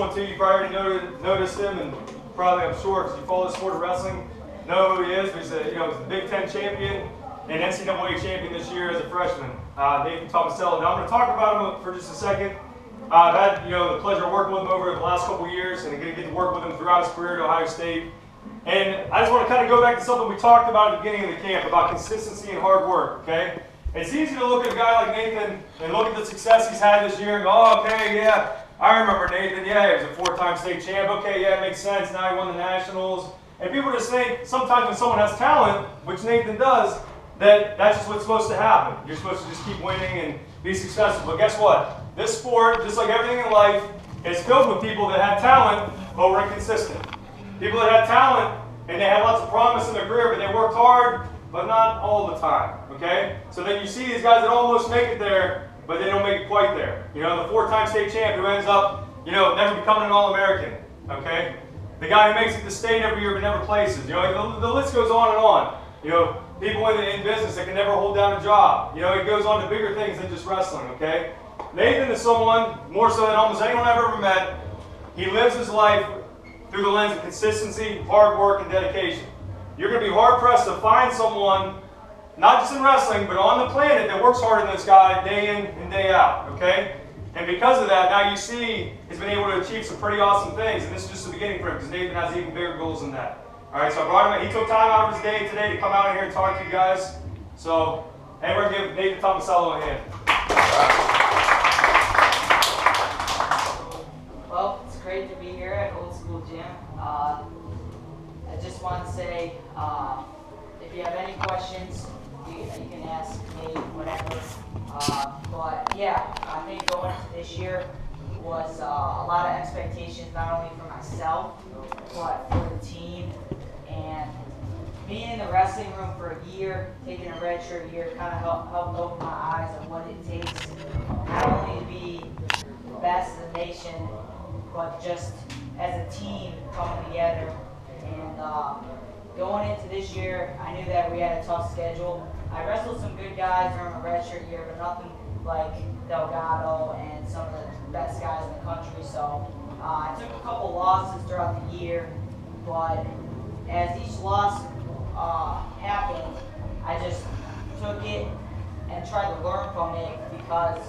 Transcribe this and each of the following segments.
one too, you probably already noticed him, and probably, I'm sure, because you follow the sport of wrestling, know who he is. He's a, he's the Big Ten champion and NCAA champion this year as a freshman, Nathan Tomasello. Now I'm going to talk about him for just a second. I've had the pleasure of working with him over the last couple of years, and I'm going to get to work with him throughout his career at Ohio State. And I just want to kind of go back to something we talked about at the beginning of the camp about consistency and hard work. Okay, it's easy to look at a guy like Nathan and look at the success he's had this year and go, oh, okay, yeah, I remember Nathan. Yeah, he was a 4-time state champ. Okay, yeah, it makes sense. Now he won the nationals. And people just think sometimes when someone has talent, which Nathan does, that's just what's supposed to happen. You're supposed to just keep winning and be successful. But guess what? This sport, just like everything in life, is filled with people that have talent but were inconsistent. People that have talent and they have lots of promise in their career, but they worked hard, but not all the time. Okay? So then you see these guys that almost make it there, but they don't make it quite there. The 4-time state champ who ends up, never becoming an All-American. Okay? The guy who makes it to state every year but never places. The list goes on and on. People in business that can never hold down a job. It goes on to bigger things than just wrestling, okay? Nathan is someone, more so than almost anyone I've ever met, he lives his life through the lens of consistency, hard work, and dedication. You're going to be hard-pressed to find someone, not just in wrestling, but on the planet that works harder than this guy day in and day out, okay? And because of that, now you see he's been able to achieve some pretty awesome things, and this is just the beginning for him, because Nathan has even bigger goals than that. All right, so I brought him in. He took time out of his day today to come out here and talk to you guys. So, and we're going to give Nathan Tomasello a hand. Well, it's great to be here at Old School Gym. I just want to say, if you have any questions, you can ask me, whatever. But yeah, I think going into this year was a lot of expectations, not only for myself, but for the team. And being in the wrestling room for a year, taking a redshirt year, kind of helped open my eyes on what it takes not only to be the best in the nation, but just as a team coming together. And going into this year, I knew that we had a tough schedule. I wrestled some good guys during my redshirt year, but nothing like Delgado and some of the best guys in the country. So I took a couple losses throughout the year, but as each loss happened, I just took it and tried to learn from it, because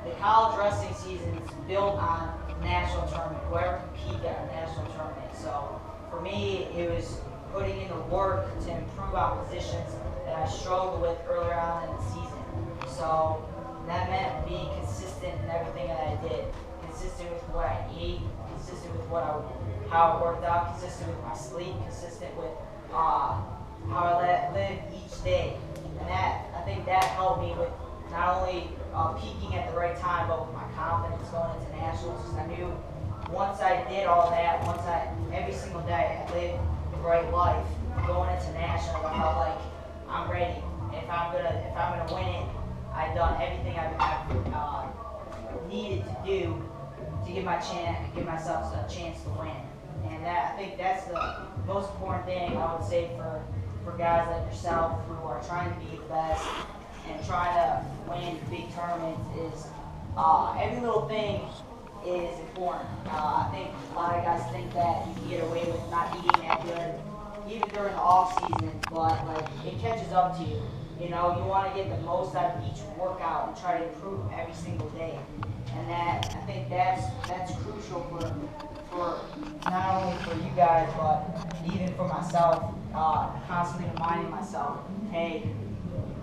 the college wrestling season is built on national tournament, whoever can peak at a national tournament. So for me, it was putting in the work to improve on positions that I struggled with earlier on in the season. So that meant being consistent in everything that I did, consistent with what I ate, consistent with how I worked out, consistent with my sleep, consistent with how I live each day. And I think that helped me with not only peaking at the right time, but with my confidence going into nationals. Because I knew once I did all that, every single day I lived the right life, going into nationals, I felt like I'm ready. If I'm gonna win it, I've done everything I've needed to do to give myself a chance to win. And I think that's the most important thing I would say for guys like yourself who are trying to be the best and trying to win big tournaments is every little thing is important. I think a lot of guys think that you can get away with not eating that good, even during the off season, but it catches up to you. You want to get the most out of each workout and try to improve every single day. And I think that's crucial for not only for you guys, but even for myself. Constantly reminding myself, hey,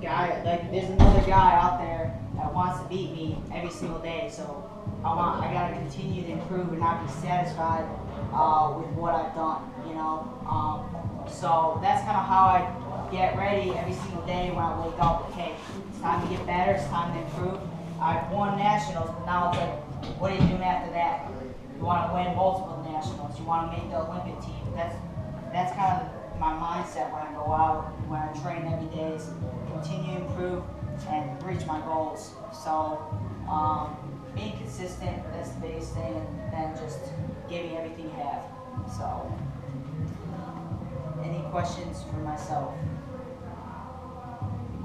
there's another guy out there that wants to beat me every single day. So I gotta continue to improve and not be satisfied with what I've done. So that's kind of how I get ready every single day when I wake up. Okay, it's time to get better. It's time to improve. I've won nationals, but now it's like, what are you doing after that? You want to win multiple nationals. You want to make the Olympic team. That's kind of my mindset when I go out, when I train every day, is continue to improve and reach my goals. So being consistent, that's the biggest thing, and then just giving everything you have. So any questions for myself?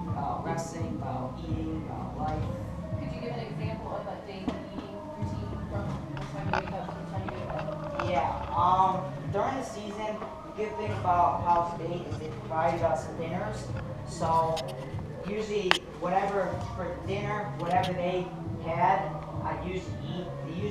About wrestling, about eating, about life. Could you give an example of a daily eating routine from the time you wake up to the time you go to During the season, the good thing about Ohio State is they provide us dinners. So usually, whatever for dinner, whatever they had, I usually eat. They usually